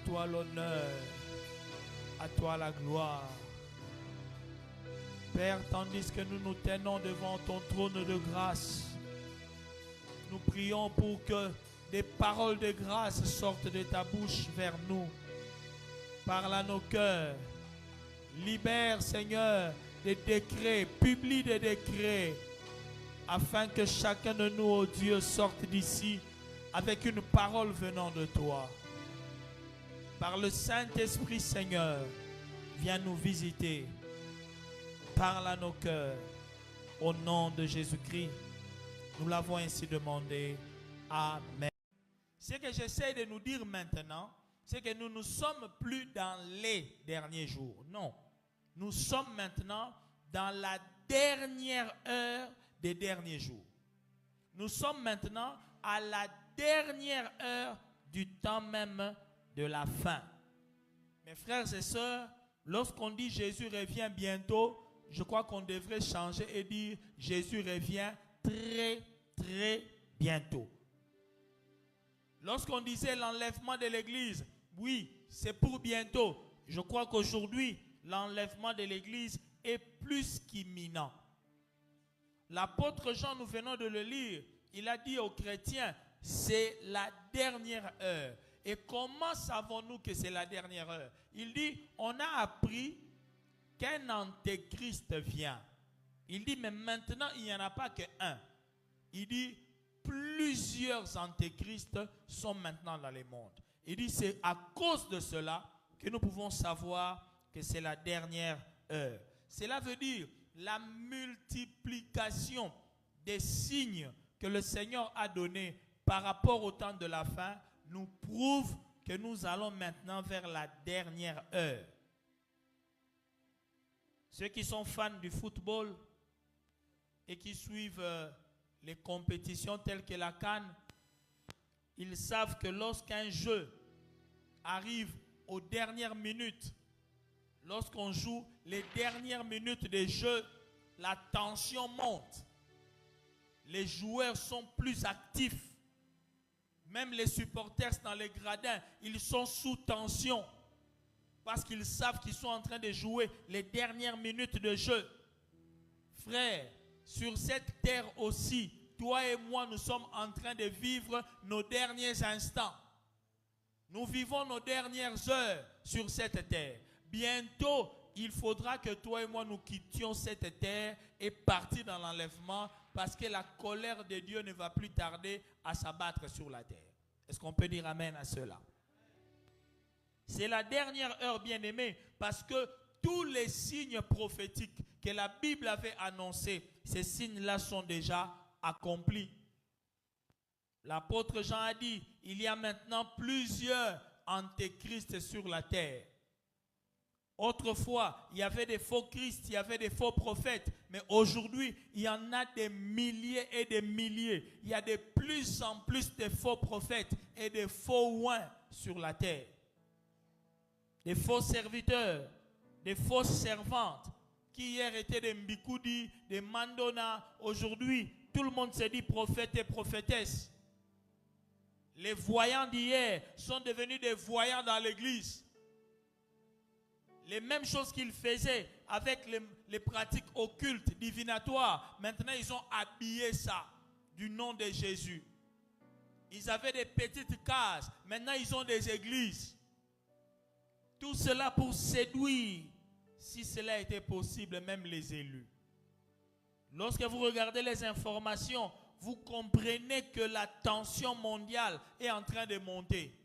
toi l'honneur, à toi la gloire. Père, tandis que nous nous tenons devant ton trône de grâce, nous prions pour que des paroles de grâce sortent de ta bouche vers nous. Parle à nos cœurs. Libère, Seigneur, des décrets, publie des décrets, afin que chacun de nous, oh Dieu, sorte d'ici avec une parole venant de toi. Par le Saint-Esprit, Seigneur, viens nous visiter. Parle à nos cœurs. Au nom de Jésus-Christ, nous l'avons ainsi demandé. Amen. Ce que j'essaie de nous dire maintenant, c'est que nous ne sommes plus dans les derniers jours. Non. Nous sommes maintenant dans la dernière heure des derniers jours. Nous sommes maintenant à la dernière heure du temps même de la fin. Mes frères et sœurs, lorsqu'on dit Jésus revient bientôt, je crois qu'on devrait changer et dire Jésus revient très, très bientôt. Lorsqu'on disait l'enlèvement de l'église, oui, c'est pour bientôt. Je crois qu'aujourd'hui, l'enlèvement de l'église est plus qu'imminent. L'apôtre Jean, nous venons de le lire, il a dit aux chrétiens, c'est la dernière heure. Et comment savons-nous que c'est la dernière heure? Il dit, on a appris qu'un antéchrist vient. Il dit, mais maintenant, il n'y en a pas qu'un. Il dit, plusieurs antéchrists sont maintenant dans le monde. Il dit, c'est à cause de cela que nous pouvons savoir que c'est la dernière heure. Cela veut dire la multiplication des signes que le Seigneur a donnés par rapport au temps de la fin nous prouve que nous allons maintenant vers la dernière heure. Ceux qui sont fans du football et qui suivent les compétitions telles que la CAN, ils savent que lorsqu'un jeu arrive aux dernières minutes, lorsqu'on joue les dernières minutes des jeux, la tension monte. Les joueurs sont plus actifs. Même les supporters dans les gradins, ils sont sous tension. Parce qu'ils savent qu'ils sont en train de jouer les dernières minutes de jeu. Frères, sur cette terre aussi, toi et moi, nous sommes en train de vivre nos derniers instants. Nous vivons nos dernières heures sur cette terre. Bientôt, il faudra que toi et moi nous quittions cette terre et partir dans l'enlèvement parce que la colère de Dieu ne va plus tarder à s'abattre sur la terre. Est-ce qu'on peut dire amen à cela? C'est la dernière heure, bien-aimés, parce que tous les signes prophétiques que la Bible avait annoncés, ces signes-là sont déjà accomplis. L'apôtre Jean a dit, il y a maintenant plusieurs antéchrists sur la terre. Autrefois, il y avait des faux Christ, il y avait des faux prophètes, mais aujourd'hui, il y en a des milliers et des milliers. Il y a de plus en plus de faux prophètes et de faux oins sur la terre. Des faux serviteurs, des fausses servantes, qui hier étaient des Mbikoudi, des Mandona. Aujourd'hui, tout le monde se dit prophète et prophétesse. Les voyants d'hier sont devenus des voyants dans l'église. Les mêmes choses qu'ils faisaient avec les pratiques occultes, divinatoires, maintenant ils ont habillé ça du nom de Jésus. Ils avaient des petites cases, maintenant ils ont des églises. Tout cela pour séduire, si cela était possible, même les élus. Lorsque vous regardez les informations, vous comprenez que la tension mondiale est en train de monter.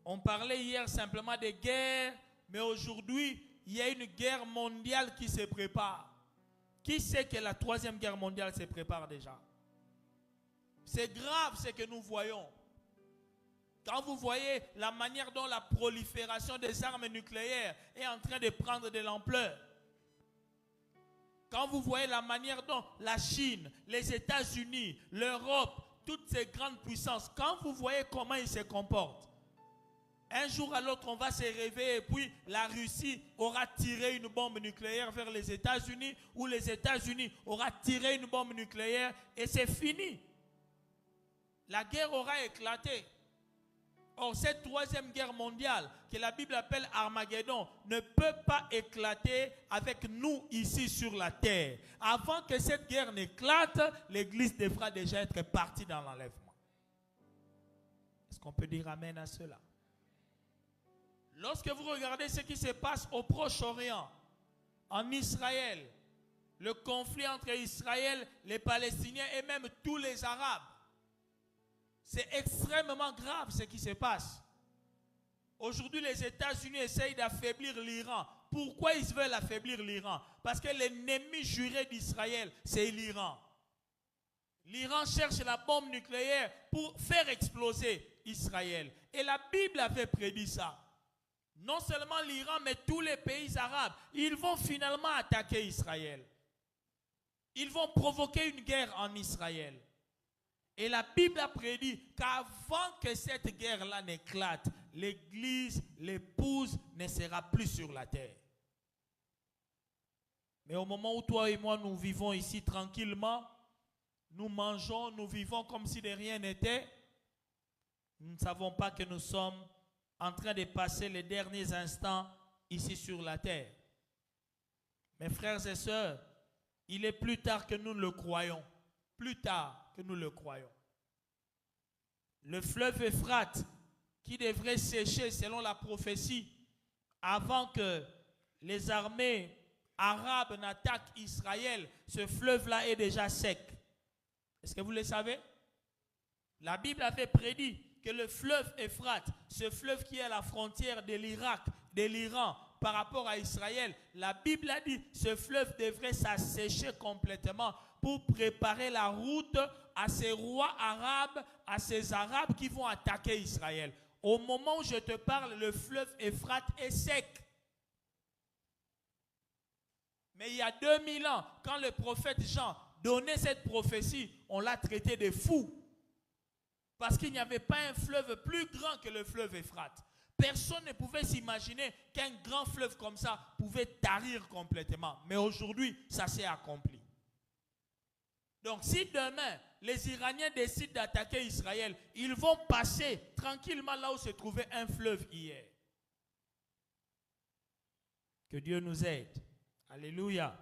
On parlait hier simplement des guerres, mais aujourd'hui, il y a une guerre mondiale qui se prépare. Qui sait que la troisième guerre mondiale se prépare déjà? C'est grave ce que nous voyons. Quand vous voyez la manière dont la prolifération des armes nucléaires est en train de prendre de l'ampleur. Quand vous voyez la manière dont la Chine, les États-Unis, l'Europe, toutes ces grandes puissances, quand vous voyez comment ils se comportent, un jour à l'autre, on va se réveiller et puis la Russie aura tiré une bombe nucléaire vers les États-Unis ou les États-Unis aura tiré une bombe nucléaire et c'est fini. La guerre aura éclaté. Or, cette troisième guerre mondiale, que la Bible appelle Armageddon, ne peut pas éclater avec nous ici sur la terre. Avant que cette guerre n'éclate, l'Église devra déjà être partie dans l'enlèvement. Est-ce qu'on peut dire amen à cela? Lorsque vous regardez ce qui se passe au Proche-Orient, en Israël, le conflit entre Israël, les Palestiniens et même tous les Arabes, c'est extrêmement grave ce qui se passe. Aujourd'hui, les États-Unis essayent d'affaiblir l'Iran. Pourquoi ils veulent affaiblir l'Iran? Parce que l'ennemi juré d'Israël, c'est l'Iran. L'Iran cherche la bombe nucléaire pour faire exploser Israël. Et la Bible avait prédit ça. Non seulement l'Iran, mais tous les pays arabes, ils vont finalement attaquer Israël. Ils vont provoquer une guerre en Israël. Et la Bible a prédit qu'avant que cette guerre-là n'éclate, l'Église, l'épouse, ne sera plus sur la terre. Mais au moment où toi et moi, nous vivons ici tranquillement, nous mangeons, nous vivons comme si de rien n'était, nous ne savons pas que nous sommes en train de passer les derniers instants ici sur la terre. Mes frères et sœurs, il est plus tard que nous le croyons. Plus tard que nous le croyons. Le fleuve Euphrate, qui devrait sécher selon la prophétie, avant que les armées arabes n'attaquent Israël, ce fleuve-là est déjà sec. Est-ce que vous le savez? La Bible avait prédit que le fleuve Euphrate, ce fleuve qui est à la frontière de l'Irak, de l'Iran, par rapport à Israël, la Bible a dit que ce fleuve devrait s'assécher complètement pour préparer la route à ces rois arabes, à ces arabes qui vont attaquer Israël. Au moment où je te parle, le fleuve Euphrate est sec. Mais il y a 2000 ans, quand le prophète Jean donnait cette prophétie, on l'a traité de fou. Parce qu'il n'y avait pas un fleuve plus grand que le fleuve Euphrate. Personne ne pouvait s'imaginer qu'un grand fleuve comme ça pouvait tarir complètement. Mais aujourd'hui, ça s'est accompli. Donc si demain, les Iraniens décident d'attaquer Israël, ils vont passer tranquillement là où se trouvait un fleuve hier. Que Dieu nous aide. Alléluia.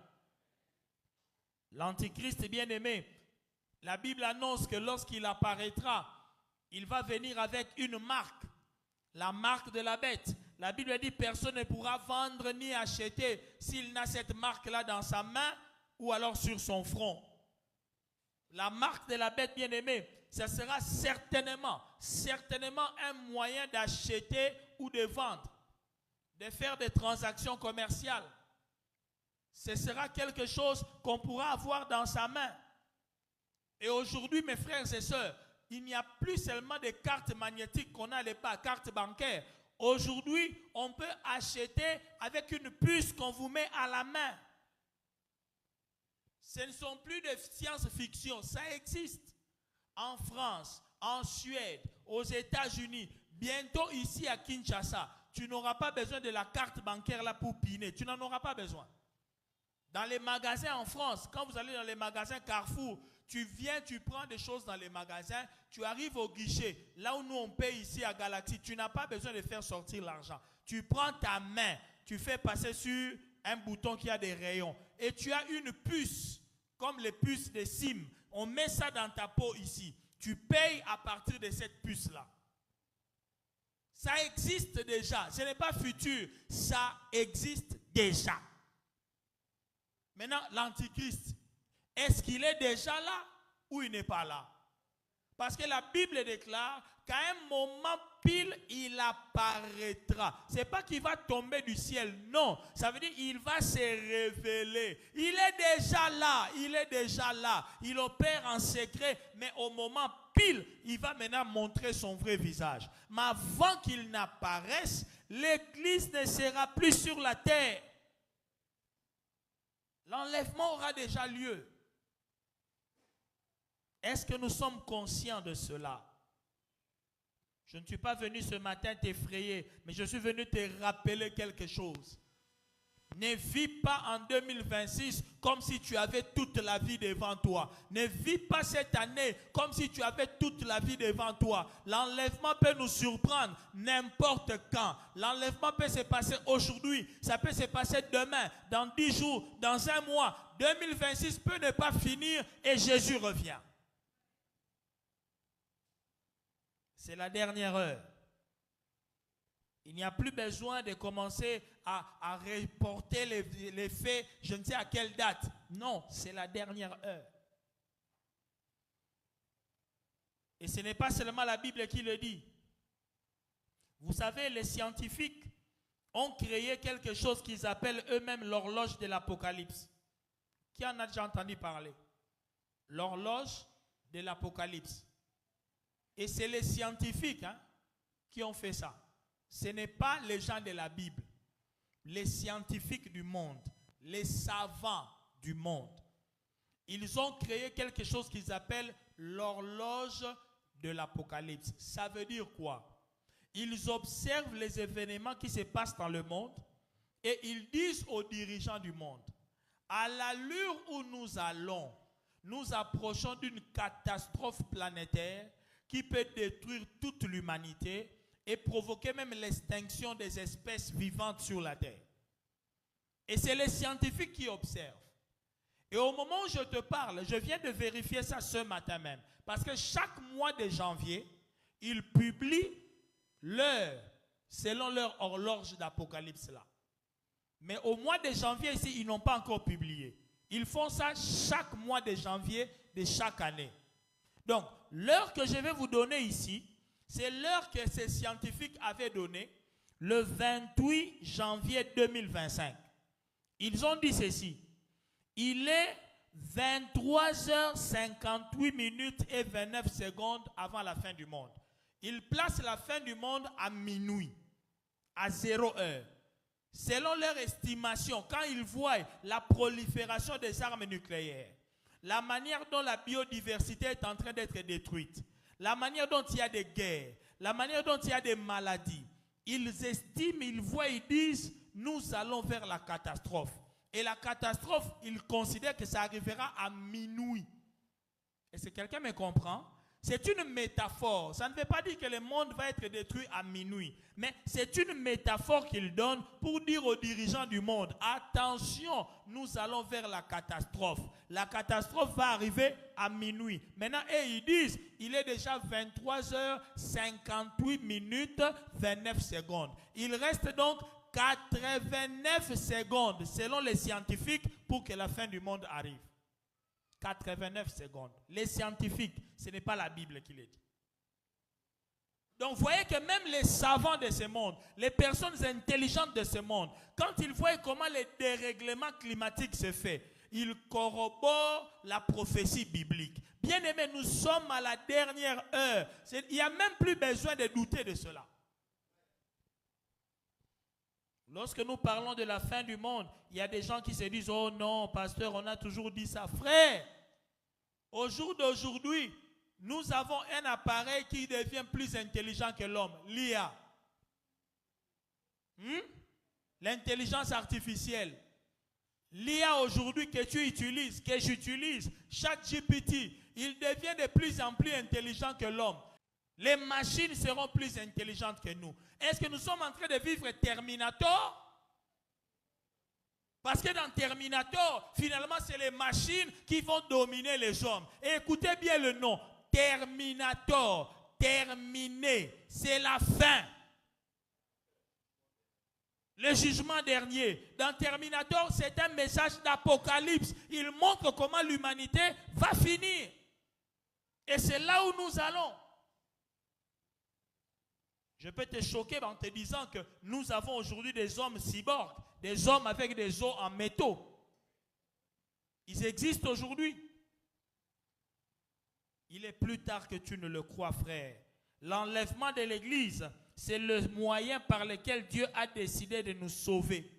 L'Antichrist bien-aimé, la Bible annonce que lorsqu'il apparaîtra, il va venir avec une marque. La marque de la bête. La Bible dit personne ne pourra vendre ni acheter s'il n'a cette marque-là dans sa main ou alors sur son front. La marque de la bête bien-aimée, ce sera certainement un moyen d'acheter ou de vendre, de faire des transactions commerciales. Ce sera quelque chose qu'on pourra avoir dans sa main. Et aujourd'hui, mes frères et sœurs, il n'y a plus seulement des cartes magnétiques qu'on a à l'époque, cartes bancaires. Aujourd'hui, on peut acheter avec une puce qu'on vous met à la main. Ce ne sont plus de science-fiction, ça existe. En France, en Suède, aux États-Unis, bientôt ici à Kinshasa, tu n'auras pas besoin de la carte bancaire là pour piner, tu n'en auras pas besoin. Dans les magasins en France, quand vous allez dans les magasins Carrefour, tu viens, tu prends des choses dans les magasins, tu arrives au guichet, là où nous on paye ici à Galaxy, tu n'as pas besoin de faire sortir l'argent. Tu prends ta main, tu fais passer sur un bouton qui a des rayons et tu as une puce, comme les puces des SIM. On met ça dans ta peau ici. Tu payes à partir de cette puce-là. Ça existe déjà. Ce n'est pas futur. Ça existe déjà. Maintenant, l'Antichrist, est-ce qu'il est déjà là ou il n'est pas là? Parce que la Bible déclare qu'à un moment pile, il apparaîtra. Ce n'est pas qu'il va tomber du ciel, non. Ça veut dire qu'il va se révéler. Il est déjà là, il est déjà là. Il opère en secret, mais au moment pile, il va maintenant montrer son vrai visage. Mais avant qu'il n'apparaisse, l'Église ne sera plus sur la terre. L'enlèvement aura déjà lieu. Est-ce que nous sommes conscients de cela? Je ne suis pas venu ce matin t'effrayer, mais je suis venu te rappeler quelque chose. Ne vis pas en 2026 comme si tu avais toute la vie devant toi. Ne vis pas cette année comme si tu avais toute la vie devant toi. L'enlèvement peut nous surprendre n'importe quand. L'enlèvement peut se passer aujourd'hui, ça peut se passer demain, dans 10 jours, dans un mois. 2026 peut ne pas finir et Jésus revient. C'est la dernière heure. Il n'y a plus besoin de commencer à reporter les faits, je ne sais à quelle date. Non, c'est la dernière heure. Et ce n'est pas seulement la Bible qui le dit. Vous savez, les scientifiques ont créé quelque chose qu'ils appellent eux-mêmes l'horloge de l'Apocalypse. Qui en a déjà entendu parler? L'horloge de l'Apocalypse. Et c'est les scientifiques qui ont fait ça. Ce n'est pas les gens de la Bible, les scientifiques du monde, les savants du monde. Ils ont créé quelque chose qu'ils appellent l'horloge de l'Apocalypse. Ça veut dire quoi? Ils observent les événements qui se passent dans le monde et ils disent aux dirigeants du monde, à l'allure où nous allons, nous approchons d'une catastrophe planétaire qui peut détruire toute l'humanité et provoquer même l'extinction des espèces vivantes sur la terre. Et c'est les scientifiques qui observent. Et au moment où je te parle, je viens de vérifier ça ce matin même. Parce que chaque mois de janvier, ils publient l'heure, selon leur horloge d'Apocalypse là. Mais au mois de janvier ici, ils n'ont pas encore publié. Ils font ça chaque mois de janvier de chaque année. Donc, l'heure que je vais vous donner ici, c'est l'heure que ces scientifiques avaient donnée le 28 janvier 2025. Ils ont dit ceci. Il est 23h58 minutes et 29 secondes avant la fin du monde. Ils placent la fin du monde à minuit, à 0 heure. Selon leur estimation, quand ils voient la prolifération des armes nucléaires, la manière dont la biodiversité est en train d'être détruite, la manière dont il y a des guerres, la manière dont il y a des maladies, ils estiment, ils voient, ils disent, nous allons vers la catastrophe. Et la catastrophe, ils considèrent que ça arrivera à minuit. Est-ce que quelqu'un me comprend? C'est une métaphore. Ça ne veut pas dire que le monde va être détruit à minuit. Mais c'est une métaphore qu'ils donnent pour dire aux dirigeants du monde, attention, nous allons vers la catastrophe. La catastrophe va arriver à minuit. Maintenant, ils disent, il est déjà 23h58 minutes 29 secondes. Il reste donc 89 secondes, selon les scientifiques, pour que la fin du monde arrive. 89 secondes. Les scientifiques, ce n'est pas la Bible qui le dit. Donc, vous voyez que même les savants de ce monde, les personnes intelligentes de ce monde, quand ils voient comment le dérèglement climatique se fait, ils corroborent la prophétie biblique. Bien aimé, nous sommes à la dernière heure. Il n'y a même plus besoin de douter de cela. Lorsque nous parlons de la fin du monde, il y a des gens qui se disent, oh non, pasteur, on a toujours dit ça. Frère, au jour d'aujourd'hui, nous avons un appareil qui devient plus intelligent que l'homme, l'IA. L'intelligence artificielle. L'IA aujourd'hui que tu utilises, que j'utilise, ChatGPT, il devient de plus en plus intelligent que l'homme. Les machines seront plus intelligentes que nous. Est-ce que nous sommes en train de vivre Terminator? Parce que dans Terminator, finalement, c'est les machines qui vont dominer les hommes. Et écoutez bien le nom. Terminator. Terminé. C'est la fin. Le jugement dernier. Dans Terminator, c'est un message d'apocalypse. Il montre comment l'humanité va finir. Et c'est là où nous allons. Je peux te choquer en te disant que nous avons aujourd'hui des hommes cyborgs, des hommes avec des os en métaux. Ils existent aujourd'hui. Il est plus tard que tu ne le crois, frère. L'enlèvement de l'Église, c'est le moyen par lequel Dieu a décidé de nous sauver.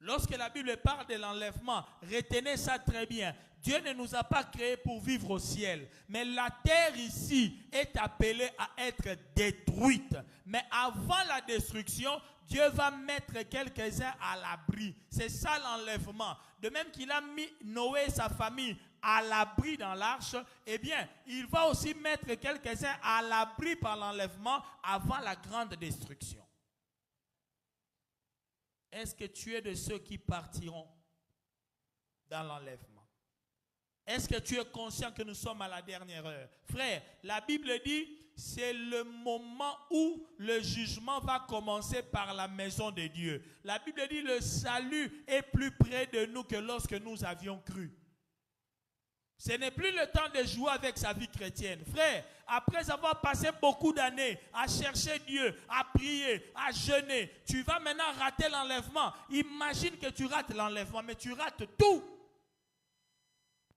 Lorsque la Bible parle de l'enlèvement, retenez ça très bien. Dieu ne nous a pas créés pour vivre au ciel. Mais la terre ici est appelée à être détruite. Mais avant la destruction, Dieu va mettre quelques-uns à l'abri. C'est ça l'enlèvement. De même qu'il a mis Noé et sa famille à l'abri dans l'arche, eh bien, il va aussi mettre quelques-uns à l'abri par l'enlèvement avant la grande destruction. Est-ce que tu es de ceux qui partiront dans l'enlèvement? Est-ce que tu es conscient que nous sommes à la dernière heure? Frère, la Bible dit, c'est le moment où le jugement va commencer par la maison de Dieu. La Bible dit, le salut est plus près de nous que lorsque nous avions cru. Ce n'est plus le temps de jouer avec sa vie chrétienne. Frère, après avoir passé beaucoup d'années à chercher Dieu, à prier, à jeûner, tu vas maintenant rater l'enlèvement. Imagine que tu rates l'enlèvement, mais tu rates tout.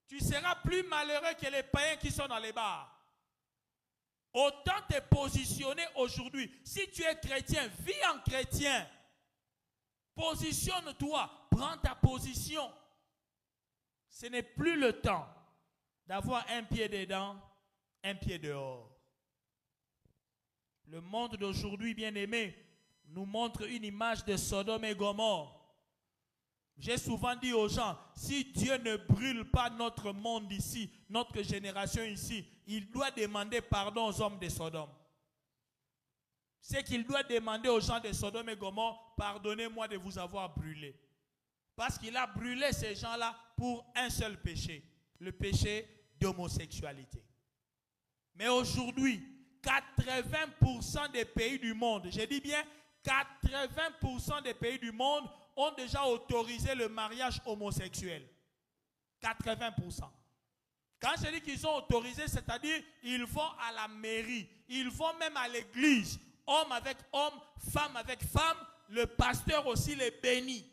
Tu seras plus malheureux que les païens qui sont dans les bars. Autant te positionner aujourd'hui. Si tu es chrétien, vis en chrétien. Positionne-toi, prends ta position. Ce n'est plus le temps d'avoir un pied dedans, un pied dehors. Le monde d'aujourd'hui, bien-aimé, nous montre une image de Sodome et Gomorrhe. J'ai souvent dit aux gens, si Dieu ne brûle pas notre monde ici, notre génération ici, il doit demander pardon aux hommes de Sodome. C'est qu'il doit demander aux gens de Sodome et Gomorrhe, pardonnez-moi de vous avoir brûlé. Parce qu'il a brûlé ces gens-là pour un seul péché, le péché d'homosexualité. Mais aujourd'hui, 80% des pays du monde, je dis bien 80% des pays du monde ont déjà autorisé le mariage homosexuel. 80%. Quand je dis qu'ils ont autorisé, c'est-à-dire ils vont à la mairie, ils vont même à l'église, homme avec homme, femme avec femme, le pasteur aussi les bénit.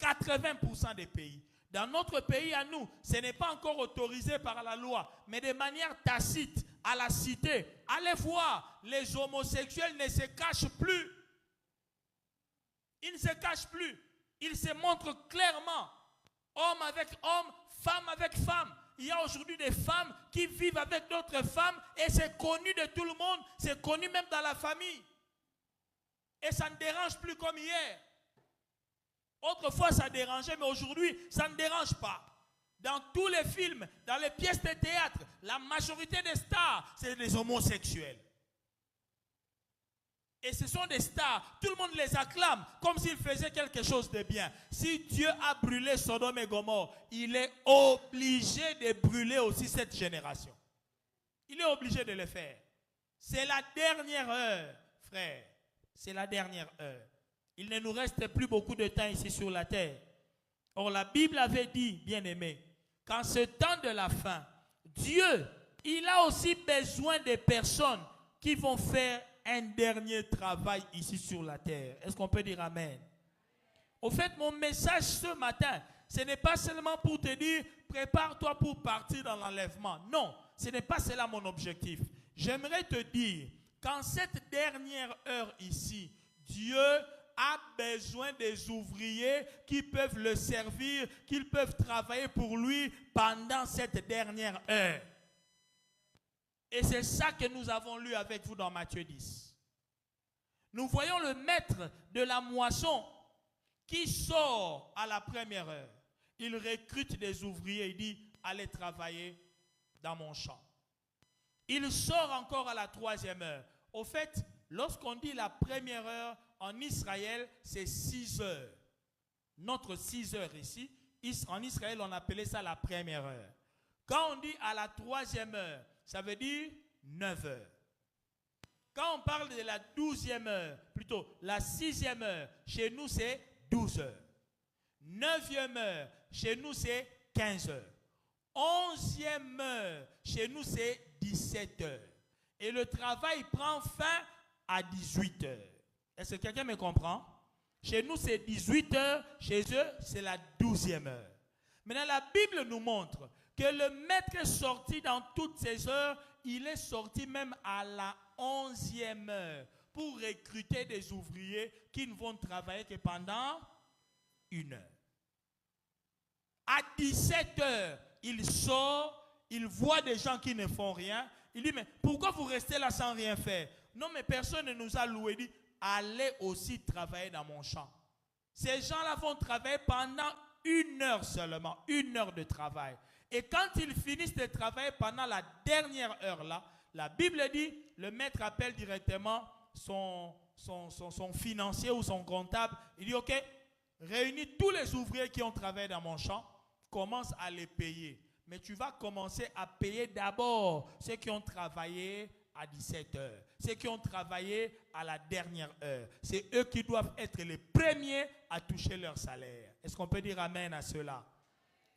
80% des pays. Dans notre pays à nous, ce n'est pas encore autorisé par la loi, mais de manière tacite, à la cité. Allez voir, les homosexuels ne se cachent plus. Ils ne se cachent plus. Ils se montrent clairement. Homme avec homme, femme avec femme. Il y a aujourd'hui des femmes qui vivent avec d'autres femmes et c'est connu de tout le monde. C'est connu même dans la famille. Et ça ne dérange plus comme hier. Autrefois, ça dérangeait, mais aujourd'hui, ça ne dérange pas. Dans tous les films, dans les pièces de théâtre, la majorité des stars, c'est des homosexuels. Et ce sont des stars. Tout le monde les acclame comme s'ils faisaient quelque chose de bien. Si Dieu a brûlé Sodome et Gomorrhe, il est obligé de brûler aussi cette génération. Il est obligé de le faire. C'est la dernière heure, frère. C'est la dernière heure. Il ne nous reste plus beaucoup de temps ici sur la terre. Or, la Bible avait dit, bien-aimé, qu'en ce temps de la fin, Dieu, il a aussi besoin des personnes qui vont faire un dernier travail ici sur la terre. Est-ce qu'on peut dire amen? Au fait, mon message ce matin, ce n'est pas seulement pour te dire, prépare-toi pour partir dans l'enlèvement. Non, ce n'est pas cela mon objectif. J'aimerais te dire qu'en cette dernière heure ici, Dieu a besoin des ouvriers qui peuvent le servir, qui peuvent travailler pour lui pendant cette dernière heure. Et c'est ça que nous avons lu avec vous dans Matthieu 10. Nous voyons le maître de la moisson qui sort à la première heure. Il recrute des ouvriers, il dit, allez travailler dans mon champ. Il sort encore à la troisième heure. Au fait, lorsqu'on dit la première heure, en Israël, c'est 6 heures. Notre 6 heures ici, en Israël, on appelait ça la première heure. Quand on dit à la troisième heure, ça veut dire 9 heures. Quand on parle de la 12e heure, plutôt la 6e heure, chez nous c'est 12 heures. 9e heure, chez nous c'est 15 heures. 11e heure, chez nous c'est 17 heures. Et le travail prend fin à 18 heures. Est-ce que quelqu'un me comprend? Chez nous c'est 18 heures, chez eux c'est la 12e heure. Maintenant la Bible nous montre que le maître est sorti dans toutes ces heures, il est sorti même à la 11e heure pour recruter des ouvriers qui ne vont travailler que pendant 1 heure. À 17 heures, il sort, il voit des gens qui ne font rien. Il dit, mais pourquoi vous restez là sans rien faire? Non, mais personne ne nous a loué. Il dit, allez aussi travailler dans mon champ. Ces gens-là vont travailler pendant 1 heure seulement, 1 heure de travail. Et quand ils finissent de travailler pendant la dernière heure là, la Bible dit, le maître appelle directement son financier ou son comptable. Il dit, ok, réunis tous les ouvriers qui ont travaillé dans mon champ, commence à les payer. Mais tu vas commencer à payer d'abord ceux qui ont travaillé à 17 heures, ceux qui ont travaillé à la dernière heure. C'est eux qui doivent être les premiers à toucher leur salaire. Est-ce qu'on peut dire amen à cela?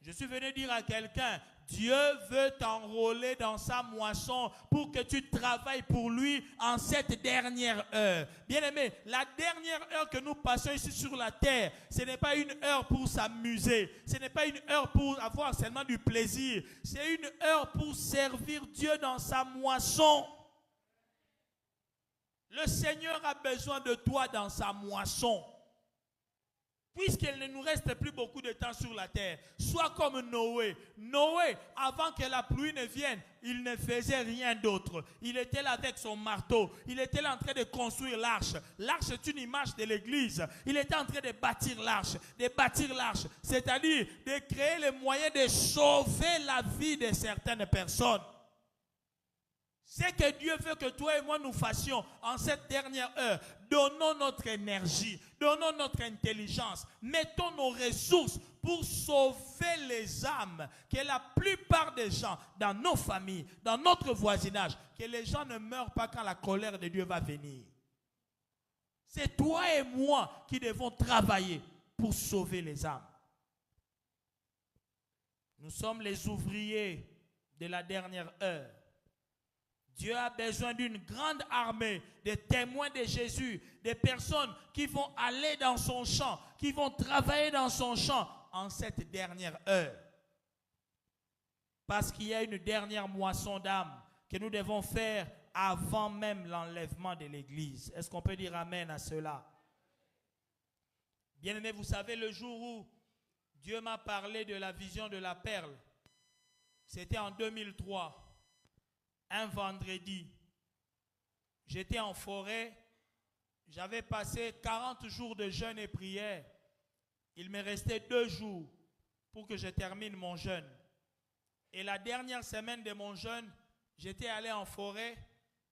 Je suis venu dire à quelqu'un, Dieu veut t'enrôler dans sa moisson pour que tu travailles pour lui en cette dernière heure. Bien-aimé, la dernière heure que nous passons ici sur la terre, ce n'est pas une heure pour s'amuser, ce n'est pas une heure pour avoir seulement du plaisir, c'est une heure pour servir Dieu dans sa moisson. Le Seigneur a besoin de toi dans sa moisson. Puisqu'il ne nous reste plus beaucoup de temps sur la terre, sois comme Noé. Noé, avant que la pluie ne vienne, il ne faisait rien d'autre. Il était là avec son marteau. Il était là en train de construire l'arche. L'arche est une image de l'église. Il était en train de bâtir l'arche. C'est-à-dire de créer les moyens de sauver la vie de certaines personnes. C'est que Dieu veut que toi et moi nous fassions en cette dernière heure. Donnons notre énergie, donnons notre intelligence, mettons nos ressources pour sauver les âmes. Que la plupart des gens dans nos familles, dans notre voisinage, que les gens ne meurent pas quand la colère de Dieu va venir. C'est toi et moi qui devons travailler pour sauver les âmes. Nous sommes les ouvriers de la dernière heure. Dieu a besoin d'une grande armée de témoins de Jésus, des personnes qui vont aller dans son champ, qui vont travailler dans son champ en cette dernière heure. Parce qu'il y a une dernière moisson d'âmes que nous devons faire avant même l'enlèvement de l'Église. Est-ce qu'on peut dire amen à cela? Bien-aimés, vous savez, le jour où Dieu m'a parlé de la vision de la perle, c'était en 2003. Un vendredi, j'étais en forêt, j'avais passé 40 jours de jeûne et prière. Il me restait 2 jours pour que je termine mon jeûne. Et la dernière semaine de mon jeûne, j'étais allé en forêt.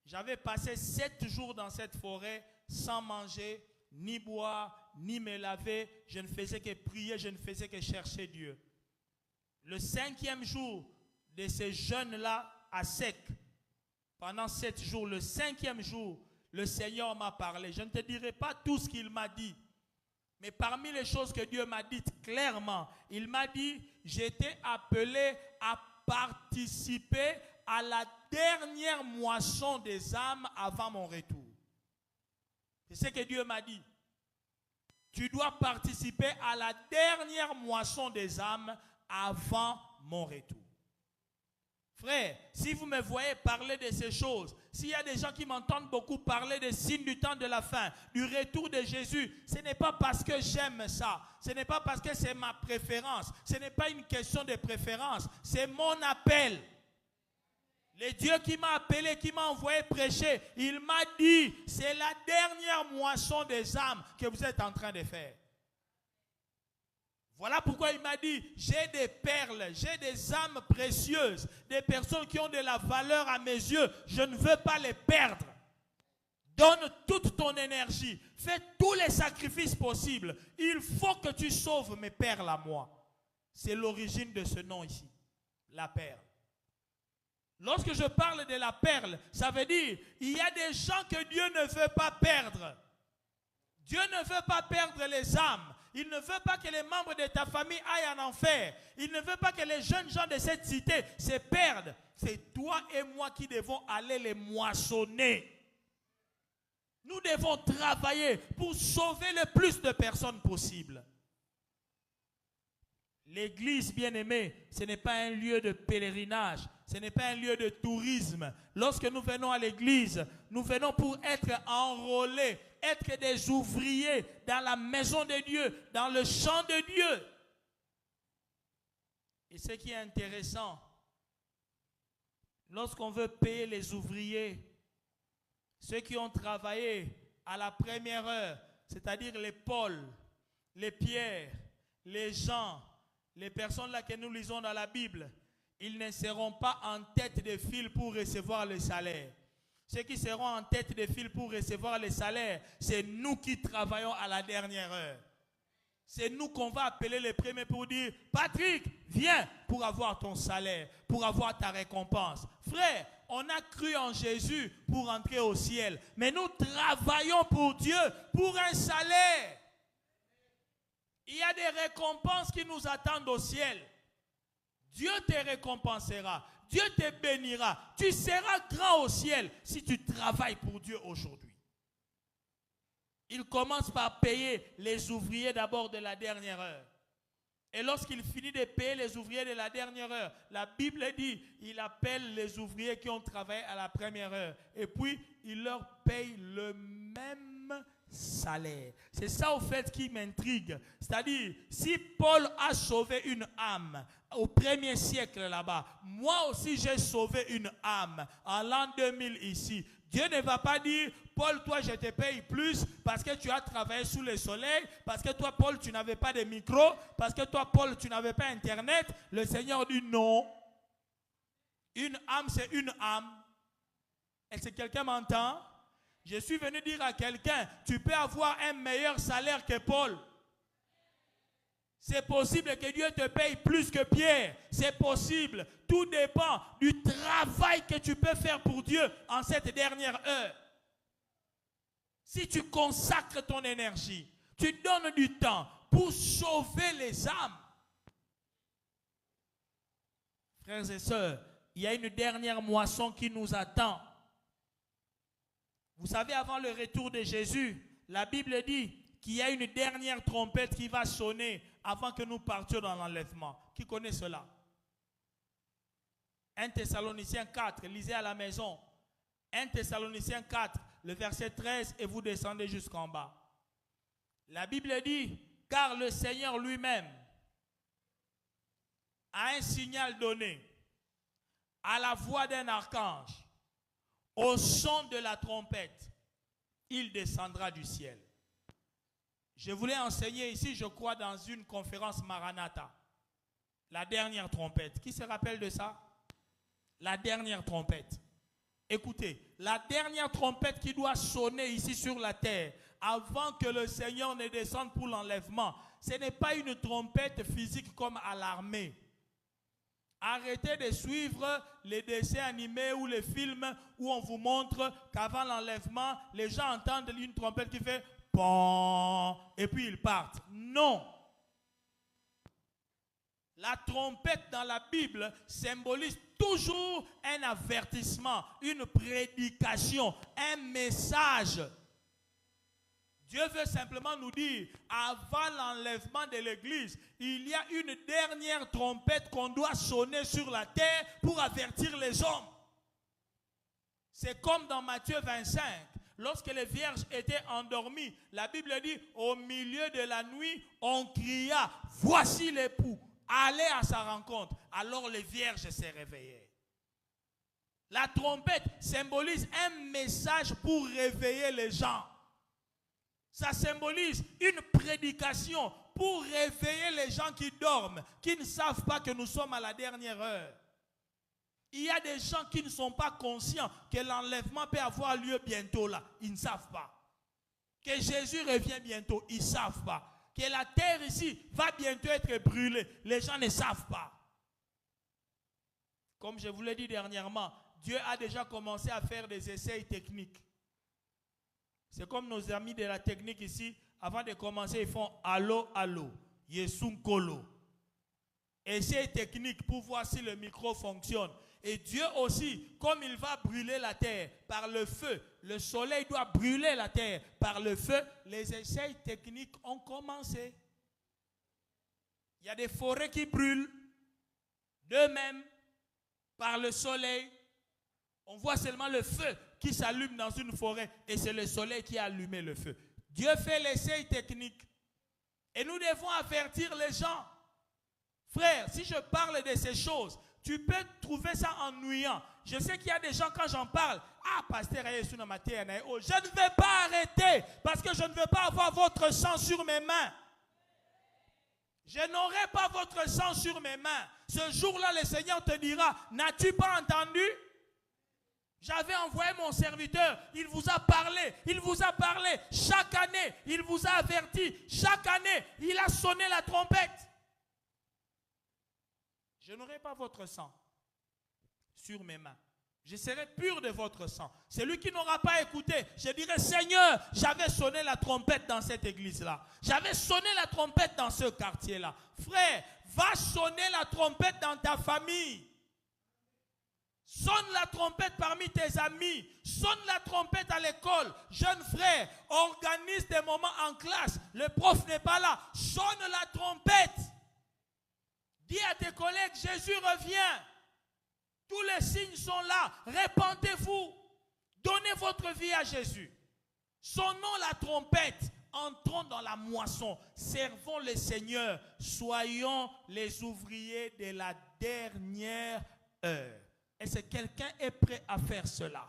J'avais passé 7 jours dans cette forêt sans manger, ni boire, ni me laver. Je ne faisais que prier, je ne faisais que chercher Dieu. Le 5e jour de ce jeûne-là à sec, pendant 7 jours, le 5e jour, le Seigneur m'a parlé. Je ne te dirai pas tout ce qu'il m'a dit. Mais parmi les choses que Dieu m'a dites clairement, il m'a dit, j'étais appelé à participer à la dernière moisson des âmes avant mon retour. C'est ce que Dieu m'a dit. Tu dois participer à la dernière moisson des âmes avant mon retour. Frère, si vous me voyez parler de ces choses, s'il y a des gens qui m'entendent beaucoup parler des signes du temps de la fin, du retour de Jésus, ce n'est pas parce que j'aime ça, ce n'est pas parce que c'est ma préférence, ce n'est pas une question de préférence, c'est mon appel. Le Dieu qui m'a appelé, qui m'a envoyé prêcher, il m'a dit, c'est la dernière moisson des âmes que vous êtes en train de faire. Voilà pourquoi il m'a dit, j'ai des perles, j'ai des âmes précieuses, des personnes qui ont de la valeur à mes yeux. Je ne veux pas les perdre. Donne toute ton énergie. Fais tous les sacrifices possibles. Il faut que tu sauves mes perles à moi. C'est l'origine de ce nom ici, la perle. Lorsque je parle de la perle, ça veut dire, il y a des gens que Dieu ne veut pas perdre. Dieu ne veut pas perdre les âmes. Il ne veut pas que les membres de ta famille aillent en enfer. Il ne veut pas que les jeunes gens de cette cité se perdent. C'est toi et moi qui devons aller les moissonner. Nous devons travailler pour sauver le plus de personnes possible. L'église, bien-aimée, ce n'est pas un lieu de pèlerinage. Ce n'est pas un lieu de tourisme. Lorsque nous venons à l'église, nous venons pour être enrôlés, être des ouvriers dans la maison de Dieu, dans le champ de Dieu. Et ce qui est intéressant, lorsqu'on veut payer les ouvriers, ceux qui ont travaillé à la première heure, c'est-à-dire les Paul, les Pierre, les Jean, les personnes là que nous lisons dans la Bible, ils ne seront pas en tête de file pour recevoir le salaire. Ceux qui seront en tête de file pour recevoir le salaire, c'est nous qui travaillons à la dernière heure. C'est nous qu'on va appeler les premiers pour dire, Patrick, viens pour avoir ton salaire, pour avoir ta récompense. Frère, on a cru en Jésus pour entrer au ciel, mais nous travaillons pour Dieu pour un salaire. Il y a des récompenses qui nous attendent au ciel. Dieu te récompensera, Dieu te bénira. Tu seras grand au ciel si tu travailles pour Dieu aujourd'hui. Il commence par payer les ouvriers d'abord de la dernière heure. Et lorsqu'il finit de payer les ouvriers de la dernière heure, la Bible dit, il appelle les ouvriers qui ont travaillé à la première heure. Et puis, il leur paye le même salaire. C'est ça au fait qui m'intrigue. C'est-à-dire, si Paul a sauvé une âme au 1er siècle là-bas, moi aussi j'ai sauvé une âme en l'an 2000 ici. Dieu ne va pas dire, Paul, toi je te paye plus parce que tu as travaillé sous le soleil, parce que toi Paul tu n'avais pas de micro, parce que toi Paul tu n'avais pas internet. Le Seigneur dit non. Une âme c'est une âme. Est-ce que quelqu'un m'entend? Je suis venu dire à quelqu'un, tu peux avoir un meilleur salaire que Paul. C'est possible que Dieu te paye plus que Pierre. C'est possible. Tout dépend du travail que tu peux faire pour Dieu en cette dernière heure. Si tu consacres ton énergie, tu donnes du temps pour sauver les âmes. Frères et sœurs, il y a une dernière moisson qui nous attend. Vous savez, avant le retour de Jésus, la Bible dit qu'il y a une dernière trompette qui va sonner avant que nous partions dans l'enlèvement. Qui connaît cela? 1 Thessaloniciens 4, lisez à la maison. 1 Thessaloniciens 4, le verset 13, et vous descendez jusqu'en bas. La Bible dit, car le Seigneur lui-même a un signal donné à la voix d'un archange, au son de la trompette, il descendra du ciel. Je voulais enseigner ici, je crois, dans une conférence Maranatha. La dernière trompette. Qui se rappelle de ça? La dernière trompette. Écoutez, la dernière trompette qui doit sonner ici sur la terre, avant que le Seigneur ne descende pour l'enlèvement, ce n'est pas une trompette physique comme à l'armée. Arrêtez de suivre les dessins animés ou les films où on vous montre qu'avant l'enlèvement, les gens entendent une trompette qui fait bon, et puis ils partent. Non. La trompette dans la Bible symbolise toujours un avertissement, une prédication, un message. Dieu veut simplement nous dire, avant l'enlèvement de l'église, il y a une dernière trompette qu'on doit sonner sur la terre pour avertir les hommes. C'est comme dans Matthieu 25, lorsque les vierges étaient endormies, la Bible dit, au milieu de la nuit, on cria, voici l'époux, allez à sa rencontre. Alors les vierges se réveillaient. La trompette symbolise un message pour réveiller les gens. Ça symbolise une prédication pour réveiller les gens qui dorment, qui ne savent pas que nous sommes à la dernière heure. Il y a des gens qui ne sont pas conscients que l'enlèvement peut avoir lieu bientôt là. Ils ne savent pas. Que Jésus revient bientôt. Ils ne savent pas. Que la terre ici va bientôt être brûlée. Les gens ne savent pas. Comme je vous l'ai dit dernièrement, Dieu a déjà commencé à faire des essais techniques. C'est comme nos amis de la technique ici, avant de commencer, ils font allô, allô, yesun kolo. Essai technique pour voir si le micro fonctionne. Et Dieu aussi, comme il va brûler la terre par le feu, le soleil doit brûler la terre par le feu, les essais techniques ont commencé. Il y a des forêts qui brûlent d'eux-mêmes par le soleil. On voit seulement le feu qui s'allume dans une forêt et c'est le soleil qui a allumé le feu. Dieu fait l'essai technique. Et nous devons avertir les gens. Frère, si je parle de ces choses, tu peux trouver ça ennuyant. Je sais qu'il y a des gens, quand j'en parle, ah, pasteur, je ne vais pas arrêter arrêtez, parce que je ne veux pas avoir votre sang sur mes mains. Je n'aurai pas votre sang sur mes mains. Ce jour-là, le Seigneur te dira, n'as-tu pas entendu? J'avais envoyé mon serviteur, il vous a parlé, chaque année, il vous a averti, chaque année, il a sonné la trompette. Je n'aurai pas votre sang sur mes mains. Je serai pur de votre sang. Celui qui n'aura pas écouté, je dirai, Seigneur, j'avais sonné la trompette dans cette église-là. J'avais sonné la trompette dans ce quartier-là. Frère, va sonner la trompette dans ta famille. Sonne la trompette parmi tes amis. Sonne la trompette à l'école. Jeune frère, organise des moments en classe. Le prof n'est pas là. Sonne la trompette. Dis à tes collègues, Jésus revient. Tous les signes sont là. Répentez-vous. Donnez votre vie à Jésus. Sonnons la trompette. Entrons dans la moisson. Servons le Seigneur. Soyons les ouvriers de la dernière heure. Est-ce que quelqu'un est prêt à faire cela?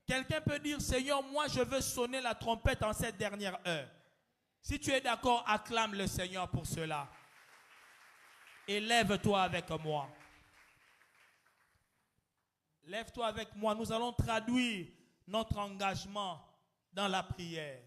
Quelqu'un peut dire, Seigneur, moi je veux sonner la trompette en cette dernière heure. Si tu es d'accord, acclame le Seigneur pour cela. Et lève-toi avec moi. Lève-toi avec moi. Nous allons traduire notre engagement dans la prière.